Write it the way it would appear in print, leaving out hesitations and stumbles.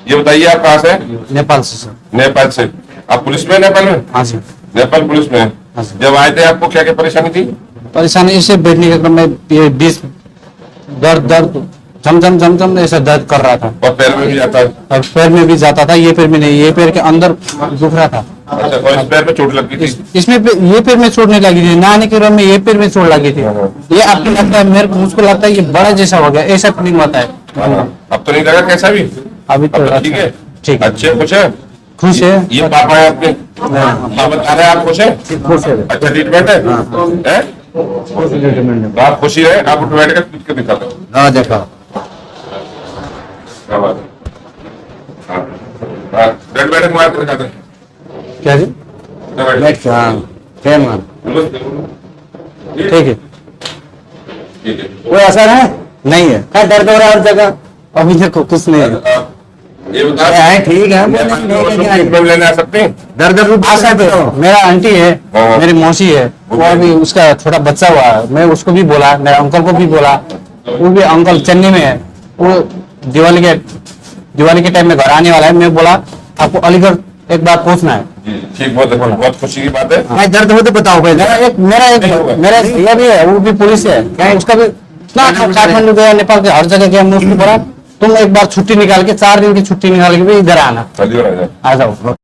ये बताइए आप कहाँ से हैं? नेपाल से सर। नेपाल से। आप पुलिस में हैं नेपाल में? हाँ जी। नेपाल पुलिस में हैं। हाँ सर। जब आए थे आपको क्या क्या परेशानी थी? परेशानी इससे बैठने के क्रम में ये बीच दर्द दर्द झम ऐसा दर्द कर रहा था। और पैर में भी आता है? और पैर में भी जाता था, ये पैर में नहीं, ये पैर के अंदर दुख रहा था। अच्छा, और इस पैर में चोट लगी थी? इसमें ये पैर में चोट नहीं लगी थी, नहाने के क्रम में ये पैर में चोट लगी थी। ये आपको लगता है, मेरे मुझको लगता है ये बड़ा जैसा हो गया, ऐसा फीलिंग होता है। अब तो नहीं लगा कैसा भी? अभी तो ठीक है, ठीक है, अच्छे खुश है? खुश है। ये पापा है आपके? आप बता रहे हैं आप खुश है? खुश है। अच्छा ट्रीटमेंट है? हैं? आप खुशी है? आप उठ बैठ कर दिखा दो। हाँ देखा। क्या बात है? हाँ, बैठ बैठ मार कर दिखा दो। क्या जी? बैठ। ठीक है। ठीक है। कोई असर है? नहीं है। क्या दर्द हो रहा है हर जगह? अभी देखो कुछ नहीं है। ये बता ठीक है। ट्रीटमेंट लेने आ सकते हैं? दर्द आ सकते हो। मेरा आंटी है, हाँ। मेरी मौसी है, वो अभी उसका छोटा बच्चा हुआ है, मैं उसको भी बोला, मेरे अंकल को भी बोला, वो भी अंकल चेन्नई में है, वो दिवाली के टाइम में घर आने वाला है। मैं बोला आपको अलीगढ़ एक बार पहुंचना है। ठीक, बहुत खुशी की बात है। भाई दर्द हो तो बताओ भाई। मेरा भैया भी है, वो भी पुलिस है, क्या है, उसका भी इतना काठमांडू गया, नेपाल के हर जगह गया, मैं उसको बोला तुम एक बार छुट्टी निकाल के 4 दिन की छुट्टी निकाल के भी इधर आना। आ जाओ। आ जाओ।